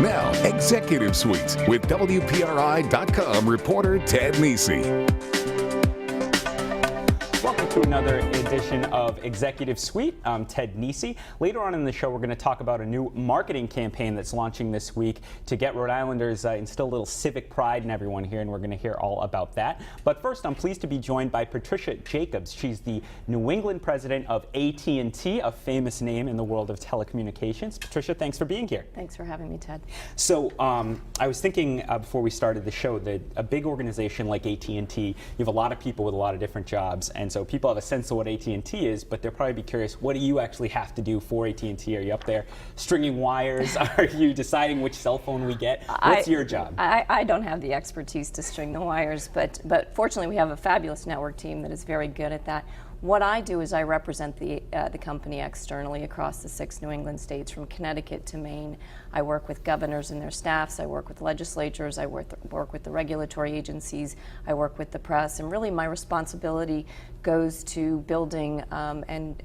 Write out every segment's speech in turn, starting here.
Now, Executive Suites with WPRI.com reporter Ted Nesi. Welcome to another edition of Executive Suite. I'm Ted Nesi. Later on in the show, we're going to talk about a new marketing campaign that's launching this week to get Rhode Islanders instill a little civic pride in everyone here, and we're going to hear all about that. But first, I'm pleased to be joined by Patricia Jacobs. She's the New England president of AT&T, a famous name in the world of telecommunications. Patricia, thanks for being here. Thanks for having me, Ted. So I was thinking before we started the show that a big organization like AT&T, you have a lot of people with a lot of different jobs, and so people have a sense of what AT&T is, but they'll probably be curious, what do you actually have to do for AT&T? Are you up there stringing wires? Are you deciding which cell phone we get? What's your job? I don't have the expertise to string the wires, but fortunately we have a fabulous network team that is very good at that. What I do is I represent the company externally across the 6 New England states, from Connecticut to Maine. I work with governors and their staffs. I work with legislatures. I work with the regulatory agencies. I work with the press. And really my responsibility goes to building and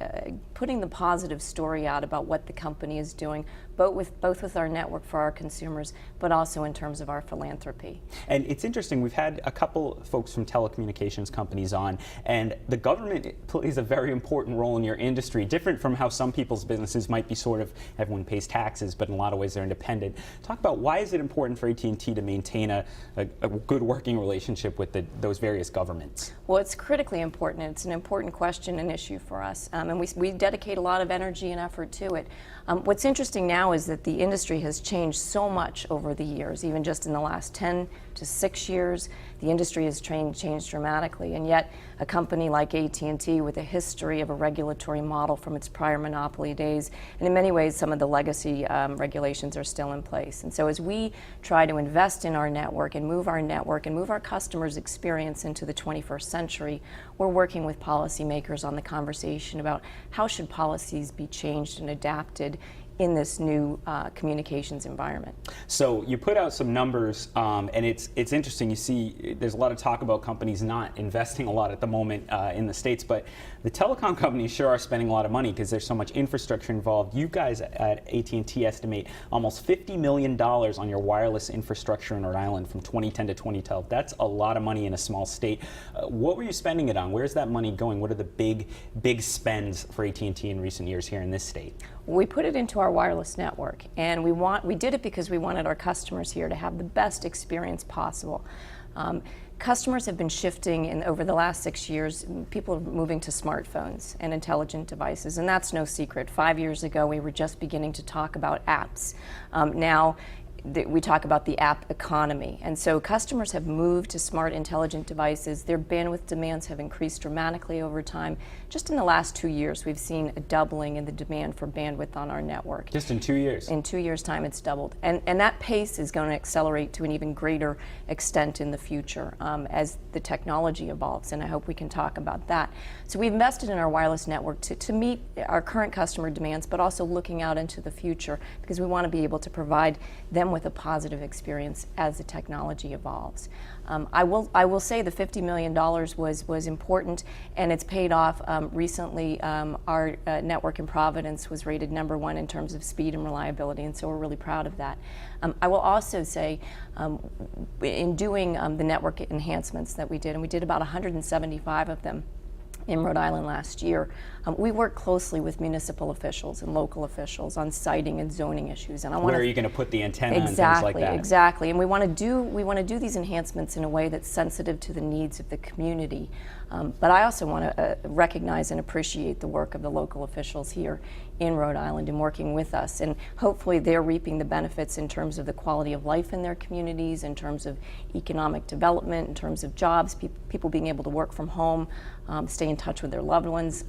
putting the positive story out about what the company is doing, both with our network for our consumers, but also in terms of our philanthropy. And it's interesting, we've had a couple folks from telecommunications companies on, and the government plays a very important role in your industry, different from how some people's businesses might be sort of, everyone pays taxes, but in a lot of ways they're independent. Talk about why is it important for AT&T to maintain a good working relationship with those various governments? Well, it's critically important. It's an important question and issue for us, and we dedicate a lot of energy and effort to it. What's interesting now is that the industry has changed so much over the years. Even just in the last 10 to 6 years, the industry has changed dramatically, and yet a company like AT&T, with a history of a regulatory model from its prior monopoly days, and in many ways some of the legacy regulations are still in place. And so as we try to invest in our network and move our customers' experience into the 21st century, we're working with policymakers on the conversation about how should policies be changed and adapted in this new communications environment. So you put out some numbers, and it's interesting. You see there's a lot of talk about companies not investing a lot at the moment in the States, but the telecom companies sure are spending a lot of money because there's so much infrastructure involved. You guys at AT&T estimate almost $50 million on your wireless infrastructure in Rhode Island from 2010 to 2012. That's a lot of money in a small state. What were you spending it on? Where's that money going? What are the big spends for AT&T in recent years here in this state? We put it into our wireless network, and we did it because we wanted our customers here to have the best experience possible. Customers have been shifting over the last 6 years. People are moving to smartphones and intelligent devices, and that's no secret. 5 years ago, we were just beginning to talk about apps. Now, we talk about the app economy, and so customers have moved to smart intelligent devices. Their bandwidth demands have increased dramatically over time. Just in the last 2 years, we've seen a doubling in the demand for bandwidth on our network. Just in 2 years? In 2 years' time, it's doubled, and that pace is going to accelerate to an even greater extent in the future as the technology evolves, and I hope we can talk about that. So we've invested in our wireless network to meet our current customer demands, but also looking out into the future, because we want to be able to provide them with a positive experience as the technology evolves. I will say the $50 million was important, and it's paid off. Recently, our network in Providence was rated #1 in terms of speed and reliability, and so we're really proud of that. I will also say, in doing the network enhancements that we did, and we did about 175 of them in Rhode Island last year, we work closely with municipal officials and local officials on siting and zoning issues. And where are you going to put the antenna and things like that? Exactly, and we want to do these enhancements in a way that's sensitive to the needs of the community. But I also want to recognize and appreciate the work of the local officials here in Rhode Island and working with us, and hopefully they're reaping the benefits in terms of the quality of life in their communities, in terms of economic development, in terms of jobs, people being able to work from home, stay in touch with their loved ones.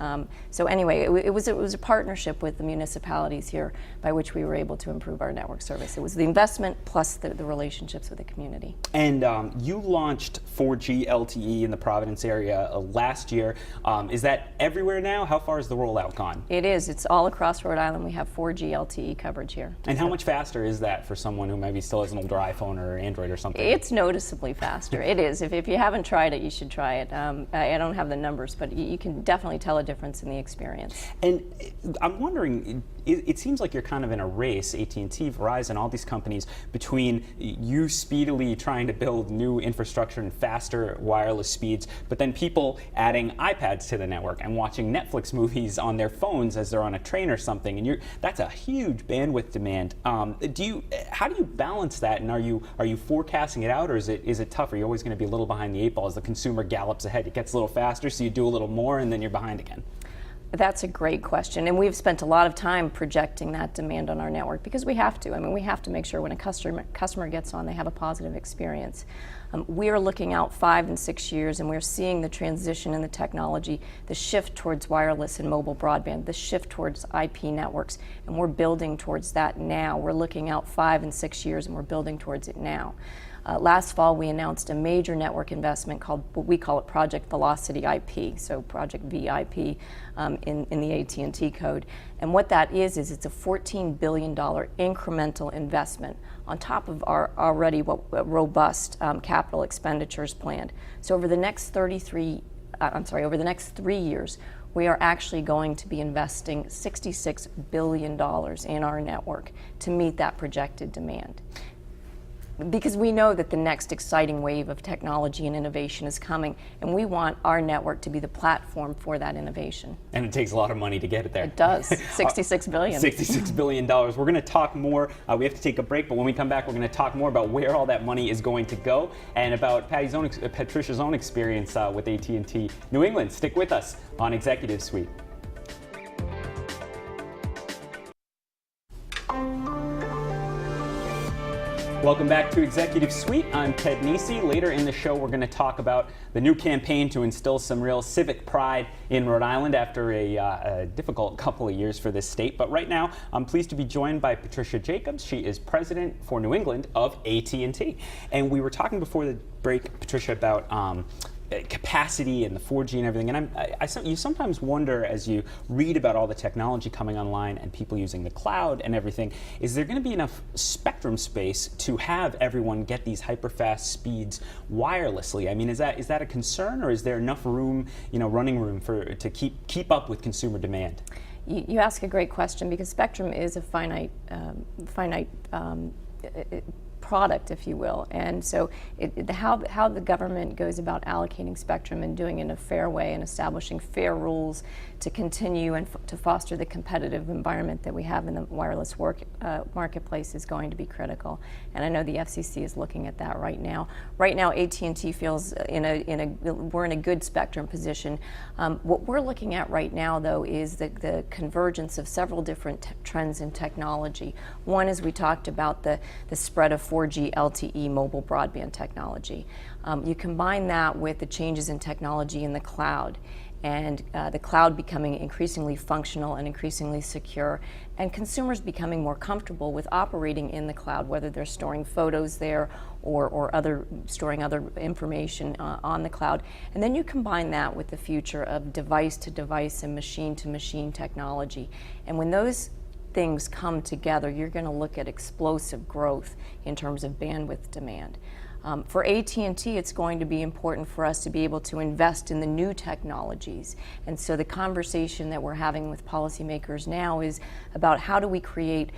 So anyway, it was a partnership with the municipalities here by which we were able to improve our network service. It was the investment plus the relationships with the community. And you launched 4G LTE in the Providence area last year. Is that everywhere now? How far has the rollout gone? It is. It's all across Rhode Island. We have 4G LTE coverage here. And how much faster is that for someone who maybe still has an older iPhone or Android or something? It's noticeably faster. It is. If you haven't tried it, you should try it. I don't have the numbers, but you can definitely tell a difference in the experience. And I'm wondering, it seems like you're kind of in a race, AT&T, Verizon, all these companies, between you speedily trying to build new infrastructure and faster wireless speeds, but then people adding iPads to the network and watching Netflix movies on their phones as they're on a train or something, and that's a huge bandwidth demand. How do you balance that, and are you forecasting it out, or is it tough? Are you always going to be a little behind the eight ball as the consumer gallops ahead? It gets a little faster, so you do a little more, and then you're behind again. That's a great question, and we've spent a lot of time projecting that demand on our network because we have to. I mean, we have to make sure when a customer gets on, they have a positive experience. We are looking out 5 and 6 years, and we're seeing the transition in the technology, the shift towards wireless and mobile broadband, the shift towards IP networks, and we're building towards that now. We're looking out 5 and 6 years, and we're building towards it now. Last fall, we announced a major network investment called, what we call it, Project Velocity IP, so Project VIP in the AT&T code. And what that is it's a $14 billion incremental investment on top of our already robust capital expenditures planned. So over the next 3 years, we are actually going to be investing $66 billion in our network to meet that projected demand. Because we know that the next exciting wave of technology and innovation is coming, and we want our network to be the platform for that innovation. And it takes a lot of money to get it there. It does. $66 billion. $66 billion. We're going to talk more. We have to take a break, but when we come back, we're going to talk more about where all that money is going to go and about Patricia's own experience with AT&T New England. Stick with us on Executive Suite. Welcome back to Executive Suite. I'm Ted Nesi. Later in the show, we're going to talk about the new campaign to instill some real civic pride in Rhode Island after a difficult couple of years for this state. But right now, I'm pleased to be joined by Patricia Jacobs. She is president for New England of AT&T. And we were talking before the break, Patricia, about capacity and the 4G and everything, and you sometimes wonder as you read about all the technology coming online and people using the cloud and everything, is there going to be enough spectrum space to have everyone get these hyper-fast speeds wirelessly? I mean, is that a concern, or is there enough room, running room to keep up with consumer demand? You ask a great question, because spectrum is a finite product, if you will, and so how the government goes about allocating spectrum and doing it in a fair way and establishing fair rules to continue and to foster the competitive environment that we have in the wireless marketplace is going to be critical. And I know the FCC is looking at that right now. Right now, AT&T feels we're in a good spectrum position. What we're looking at right now, though, is the convergence of several different trends in technology. One is we talked about the spread of 4G LTE mobile broadband technology. You combine that with the changes in technology in the cloud, and the cloud becoming increasingly functional and increasingly secure, and consumers becoming more comfortable with operating in the cloud, whether they're storing photos there or storing other information on the cloud. And then you combine that with the future of device-to-device and machine-to-machine technology. And when those things come together, you're going to look at explosive growth in terms of bandwidth demand. For AT&T, it's going to be important for us to be able to invest in the new technologies. And so the conversation that we're having with policymakers now is about how do we create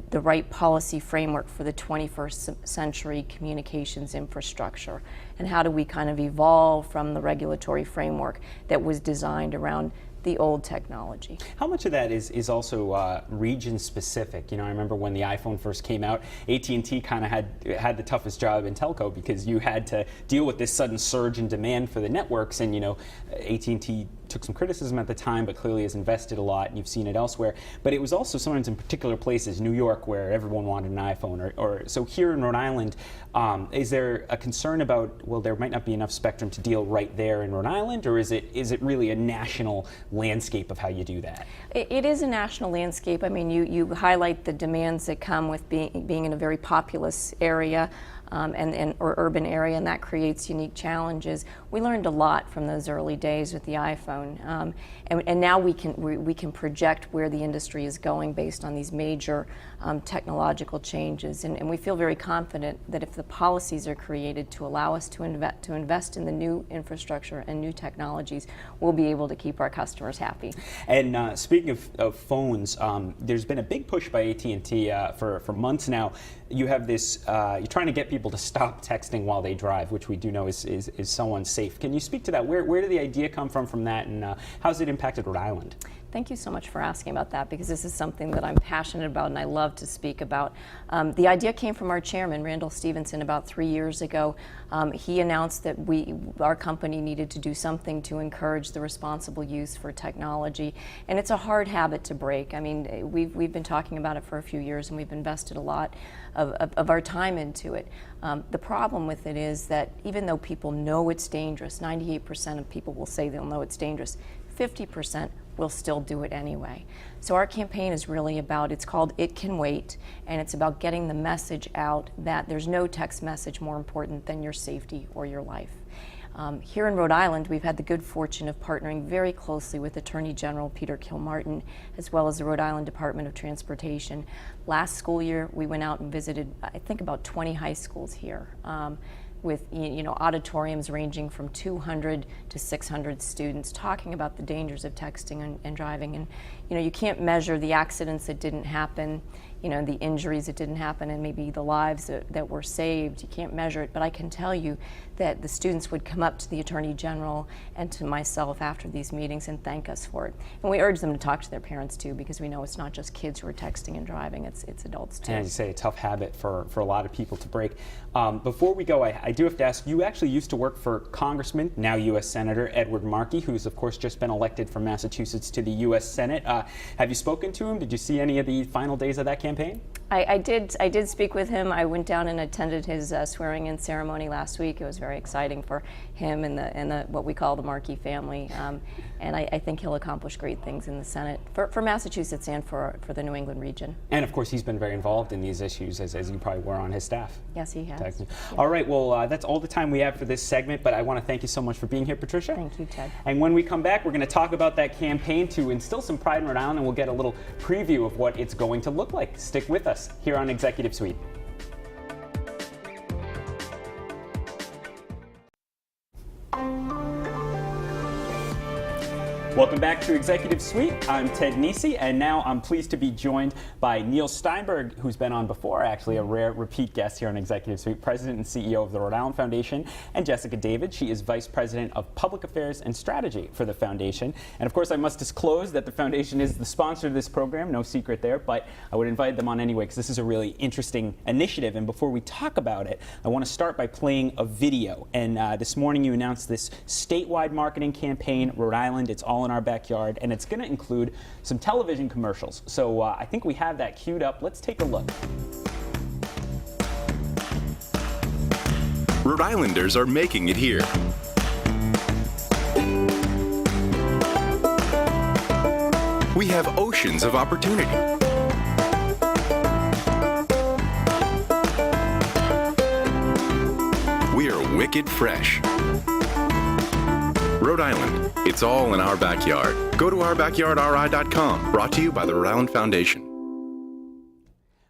the right policy framework for the 21st century communications infrastructure, and how do we kind of evolve from the regulatory framework that was designed around the old technology. How much of that is also region specific? I remember when the iPhone first came out, AT&T kind of had the toughest job in telco, because you had to deal with this sudden surge in demand for the networks, and AT&T took some criticism at the time, but clearly has invested a lot, and you've seen it elsewhere. But it was also sometimes in particular places, New York, where everyone wanted an iPhone, or so here in Rhode Island, is there a concern about, well, there might not be enough spectrum to deal right there in Rhode Island, or is it really a national landscape of how you do that? It is a national landscape. I mean, you highlight the demands that come with being in a very populous area. or urban area, and that creates unique challenges. We learned a lot from those early days with the iPhone, and now we can project where the industry is going based on these major technological changes, and we feel very confident that if the policies are created to allow us to invest in the new infrastructure and new technologies, we'll be able to keep our customers happy. And speaking of phones, there's been a big push by AT&T for months now. You have this, you're trying to get people to stop texting while they drive, which we do know is so unsafe. Can you speak to that? Where did the idea come from that, and how's it impacted Rhode Island? Thank you so much for asking about that, because this is something that I'm passionate about and I love to speak about. The idea came from our chairman, Randall Stevenson, about 3 years ago. He announced that our company needed to do something to encourage the responsible use for technology, and it's a hard habit to break. I mean, we've been talking about it for a few years, and we've invested a lot of our time into it. The problem with it is that even though people know it's dangerous, 98% of people will say they'll know it's dangerous, 50% will still do it anyway. So our campaign is really about, it's called It Can Wait, and it's about getting the message out that there's no text message more important than your safety or your life. Here in Rhode Island, we've had the good fortune of partnering very closely with Attorney General Peter Kilmartin, as well as the Rhode Island Department of Transportation. Last school year, we went out and visited, I think, about 20 high schools here, with auditoriums ranging from 200 to 600 students, talking about the dangers of texting and driving. And you can't measure the accidents that didn't happen, the injuries that didn't happen, and maybe the lives that were saved. You can't measure it, but I can tell you that the students would come up to the Attorney General and to myself after these meetings and thank us for it. And we urge them to talk to their parents too, because we know it's not just kids who are texting and driving, it's adults too. And as you say, a tough habit for a lot of people to break. Before we go, I do have to ask, you actually used to work for Congressman, now U.S. Senator Edward Markey, who's of course just been elected from Massachusetts to the U.S. Senate. Have you spoken to him? Did you see any of the final days of that campaign? I did speak with him. I went down and attended his swearing-in ceremony last week. It was very exciting for him and the what we call the Markey family, and I think he'll accomplish great things in the Senate for Massachusetts and for the New England region. And of course, he's been very involved in these issues, as you probably were on his staff. Yes, he has. Yeah. All right, well, that's all the time we have for this segment, but I want to thank you so much for being here, Patricia. Thank you, Ted. And when we come back, we're going to talk about that campaign to instill some pride in Rhode Island, and we'll get a little preview of what it's going to look like. Stick with us here on Executive Suite. Welcome back to Executive Suite. I'm Ted Nisi, and now I'm pleased to be joined by Neil Steinberg, who's been on before, actually a rare repeat guest here on Executive Suite, President and CEO of the Rhode Island Foundation, and Jessica David. She is Vice President of Public Affairs and Strategy for the Foundation. And of course, I must disclose that the Foundation is the sponsor of this program, no secret there, but I would invite them on anyway, because this is a really interesting initiative. And before we talk about it, I want to start by playing a video. And this morning you announced this statewide marketing campaign, Rhode Island, it's all in our backyard, and it's going to include some television commercials. So I think we have that queued up. Let's take a look. Rhode Islanders are making it here. We have oceans of opportunity. We are wicked fresh. Rhode Island, it's all in our backyard. Go to ourbackyardri.com, brought to you by the Rhode Island Foundation.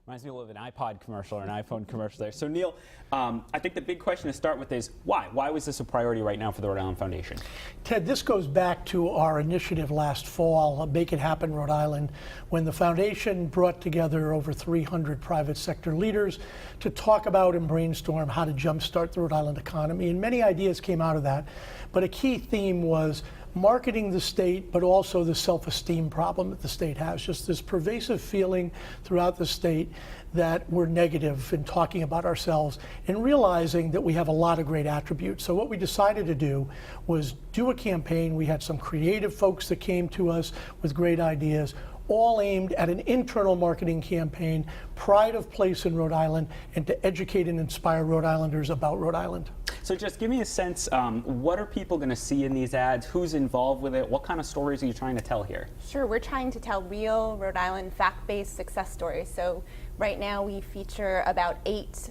Reminds me of an iPod commercial or an iPhone commercial there. So Neil, I think the big question to start with is why? Why was this a priority right now for the Rhode Island Foundation? Ted, this goes back to our initiative last fall, Make It Happen Rhode Island, when the foundation brought together over 300 private sector leaders to talk about and brainstorm how to jumpstart the Rhode Island economy. And many ideas came out of that. But a key theme was marketing the state, but also the self-esteem problem that the state has. Just this pervasive feeling throughout the state that we're negative in talking about ourselves and realizing that we have a lot of great attributes. So what we decided to do was do a campaign. We had some creative folks that came to us with great ideas. all aimed at an internal marketing campaign, pride of place in Rhode Island, and to educate and inspire Rhode Islanders about Rhode Island. So just give me a sense, what are people going to see in these ads? Who's involved with it? What kind of stories are you trying to tell here? Sure, we're trying to tell real Rhode Island fact-based success stories. So right now we feature about 8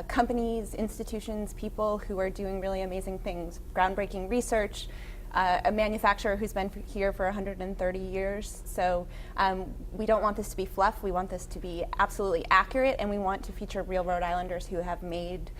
companies, institutions, people who are doing really amazing things, groundbreaking research, a manufacturer who's been here for 130 years. So we don't want this to be fluff. We want this to be absolutely accurate, and we want to feature real Rhode Islanders who have made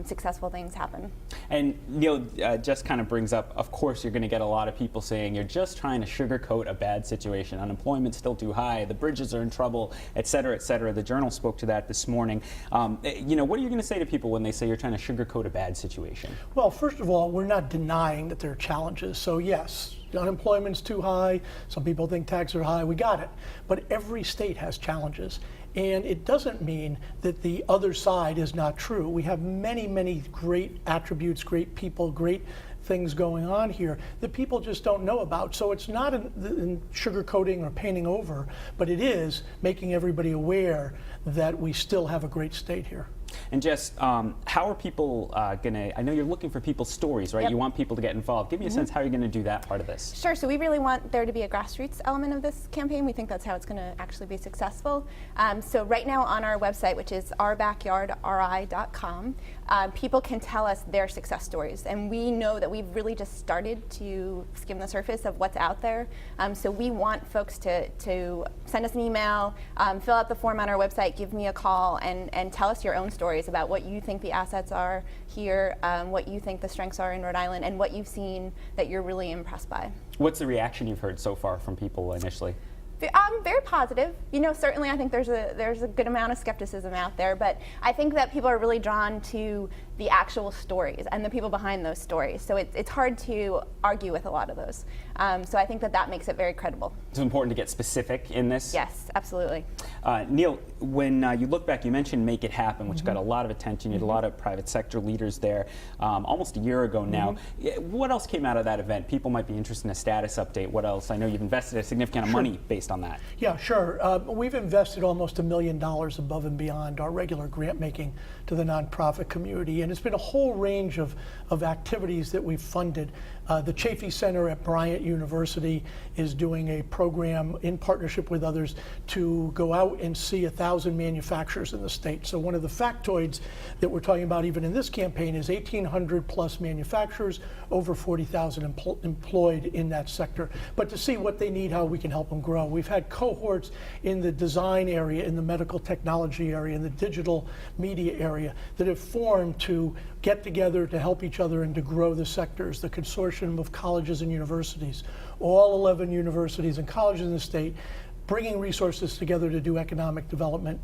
successful things happen. And Neil just kind of brings up, of course, you're going to get a lot of people saying you're just trying to sugarcoat a bad situation. Unemployment's still too high, the bridges are in trouble, et cetera, et cetera. The Journal spoke to that this morning. What are you going to say to people when they say you're trying to sugarcoat a bad situation? Well, first of all, we're not denying that there are challenges. So yes, unemployment's too high. Some people think taxes are high. We got it. But every state has challenges. And it doesn't mean that the other side is not true. We have many, many great attributes, great people, great things going on here that people just don't know about. So it's not in sugarcoating or painting over, but it is making everybody aware that we still have a great state here. And Jess, how are people I know you're looking for people's stories, right? Yep. You want people to get involved. Give me a sense how you're going to do that part of this. Sure, so we really want there to be a grassroots element of this campaign. We think that's how it's going to actually be successful. So right now on our website, which is ourbackyardri.com, people can tell us their success stories. And we know that we've really just started to skim the surface of what's out there. So we want folks to send us an email, fill out the form on our website, give me a call, and tell us your own stories about what you think the assets are here, what you think the strengths are in Rhode Island, and what you've seen that you're really impressed by. What's the reaction you've heard so far from people initially? Very positive. Certainly I think there's a good amount of skepticism out there, but I think that people are really drawn to the actual stories and the people behind those stories. So it's hard to argue with a lot of those. So I think that makes it very credible. It's important to get specific in this. Yes, absolutely. Neil, when you look back, you mentioned Make It Happen, which got a lot of attention. You had a lot of private sector leaders there almost a year ago now. What else came out of that event? People might be interested in a status update. What else? I know you've invested a significant amount of money based on that. Yeah, sure. We've invested almost $1 million above and beyond our regular grant making to the nonprofit community, and it's been a whole range of activities that we've funded. The Chafee Center at Bryant University is doing a program in partnership with others to go out and see 1,000 manufacturers in the state. So one of the factoids that we're talking about even in this campaign is 1,800 plus manufacturers, over 40,000 employed in that sector. But to see what they need, how we can help them grow. We've had cohorts in the design area, in the medical technology area, in the digital media area that have formed to get together to help each other and to grow the sectors. The consortium of colleges and universities, all 11 universities and colleges in the state, bringing resources together to do economic development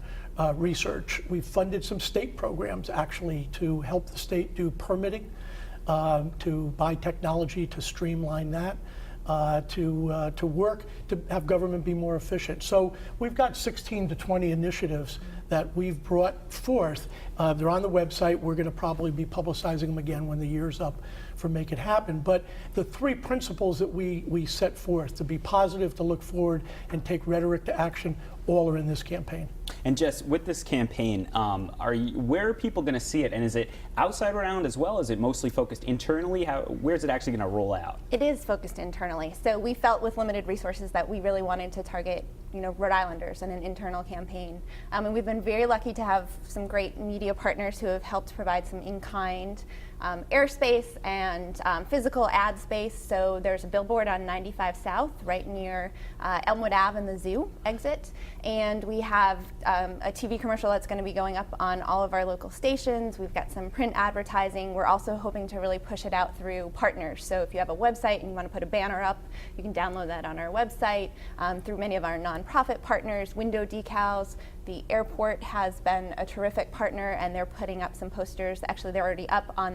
research. We've funded some state programs actually to help the state do permitting, to buy technology to streamline that. To work to have government be more efficient. So we've got 16 to 20 initiatives that we've brought forth. They're on the website. We're going to probably be publicizing them again when the year's up for Make It Happen. But the 3 principles that we set forth, to be positive, to look forward, and take rhetoric to action, all are in this campaign. And Jess, with this campaign, where are people going to see it? And is it outside Rhode Island as well? Is it mostly focused internally? Where's it actually going to roll out? It is focused internally. So we felt with limited resources that we really wanted to target Rhode Islanders and an internal campaign. And we've been very lucky to have some great media partners who have helped provide some in-kind airspace and physical ad space. So there's a billboard on 95 South right near Elmwood Ave and the zoo exit. And we have a TV commercial that's going to be going up on all of our local stations. We've got some print advertising. We're also hoping to really push it out through partners. So if you have a website and you want to put a banner up, you can download that on our website, through many of our nonprofit partners, window decals, The airport has been a terrific partner, and they're putting up some posters. Actually, they're already up on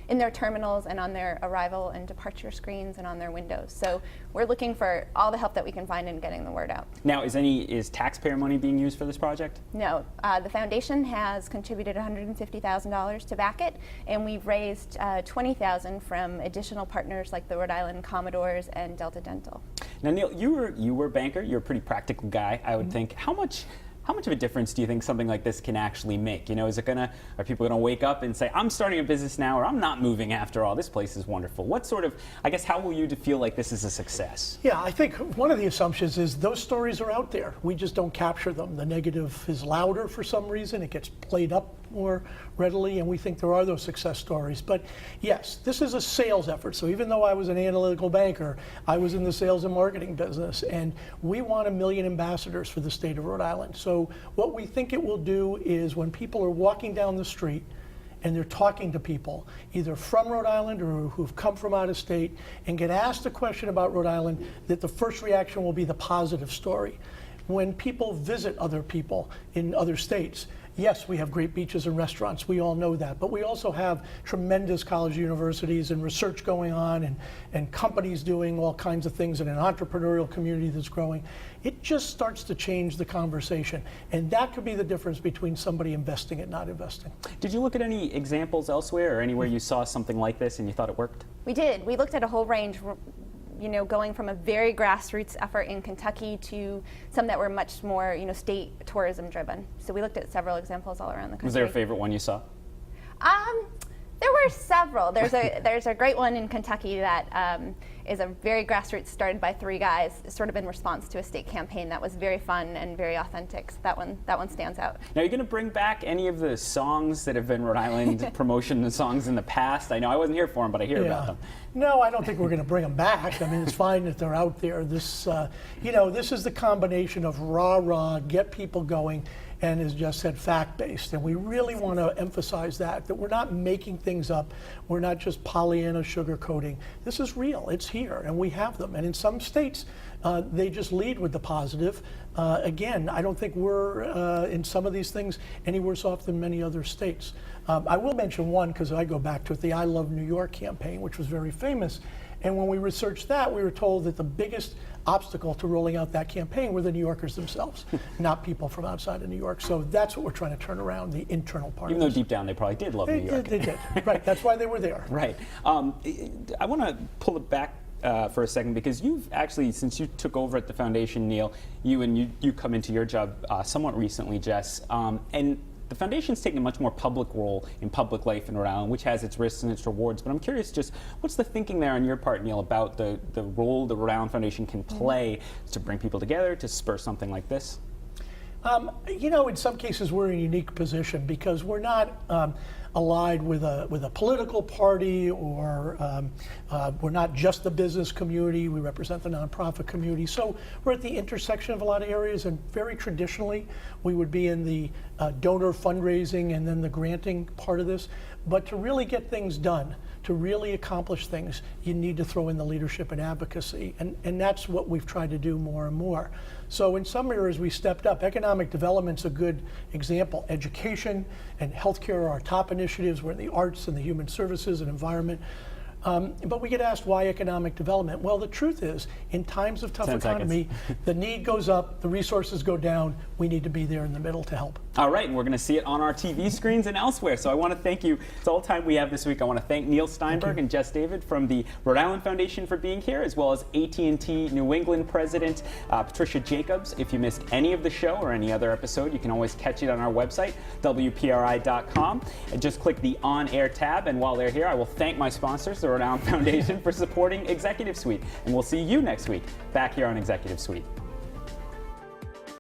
in their terminals and on their arrival and departure screens and on their windows. So we're looking for all the help that we can find in getting the word out. Now, is taxpayer money being used for this project? No, the foundation has contributed $150,000 to back it, and we've raised $20,000 from additional partners like the Rhode Island Commodores and Delta Dental. Now, Neil, you were a banker. You're a pretty practical guy, I would think. How much of a difference do you think something like this can actually make? You know, are people gonna wake up and say, I'm starting a business now, or I'm not moving after all, this place is wonderful? What sort of, I guess, how will you feel like this is a success? Yeah, I think one of the assumptions is those stories are out there. We just don't capture them. The negative is louder for some reason. It gets played up more readily, and we think there are those success stories. But yes, this is a sales effort. So even though I was an analytical banker, I was in the sales and marketing business, and we want 1 million ambassadors for the state of Rhode Island. So what we think it will do is when people are walking down the street and they're talking to people, either from Rhode Island or who've come from out of state, and get asked a question about Rhode Island, that the first reaction will be the positive story. When people visit other people in other states, yes, we have great beaches and restaurants, we all know that, but we also have tremendous college universities and research going on, and companies doing all kinds of things, and an entrepreneurial community that's growing. It just starts to change the conversation, and that could be the difference between somebody investing and not investing. Did you look at any examples elsewhere, or anywhere you saw something like this and you thought it worked? We did. We looked at a whole range, going from a very grassroots effort in Kentucky to some that were much more, state tourism driven. So we looked at several examples all around the country. Was there a favorite one you saw? There were several. There's a great one in Kentucky that is a very grassroots, started by 3 guys, sort of in response to a state campaign that was very fun and very authentic. So that one stands out. Now, are you going to bring back any of the songs that have been Rhode Island promotion songs in the past? I know I wasn't here for them, but I hear about them. No, I don't think we're going to bring them back. I mean, it's fine that they're out there. This, this is the combination of rah-rah, get people going, and as just said, fact-based. And we really want to emphasize that we're not making things up. We're not just Pollyanna sugarcoating. This is real. It's here, and we have them. And in some states, they just lead with the positive. Again, I don't think we're, in some of these things, any worse off than many other states. I will mention one, because I go back to it, the I Love New York campaign, which was very famous. And when we researched that, we were told that the biggest obstacle to rolling out that campaign were the New Yorkers themselves, not people from outside of New York. So that's what we're trying to turn around, the internal part Even of though this. deep down they probably did love New York. They did, right. That's why they were there. Right. I want to pull it back for a second, because you've actually, since you took over at the foundation, Neil, you come into your job somewhat recently, Jess, and the foundation's taking a much more public role in public life in Rhode Island, which has its risks and its rewards. But I'm curious, just what's the thinking there on your part, Neil, about the role the Rhode Island Foundation can play to bring people together, to spur something like this? In some cases we're in a unique position because we're not allied with a political party, or we're not just the business community. We represent the nonprofit community. So we're at the intersection of a lot of areas, and very traditionally we would be in the donor fundraising and then the granting part of this. But to really get things done, to really accomplish things, you need to throw in the leadership and advocacy, and that's what we've tried to do more and more. So in some areas we stepped up. Economic development's a good example. Education and healthcare are our top initiatives. We're in the arts and the human services and environment. But we get asked, why economic development? Well, the truth is, in times of tough economy, the need goes up, the resources go down. We need to be there in the middle to help. All right, and we're going to see it on our TV screens and elsewhere. So I want to thank you. It's all the time we have this week. I want to thank Neil Steinberg and Jess David from the Rhode Island Foundation for being here, as well as AT&T New England President Patricia Jacobs. If you missed any of the show or any other episode, you can always catch it on our website, WPRI.com, and just click the On Air tab. And while they're here, I will thank my sponsors, the Rhode Island Foundation, for supporting Executive Suite. And we'll see you next week back here on Executive Suite.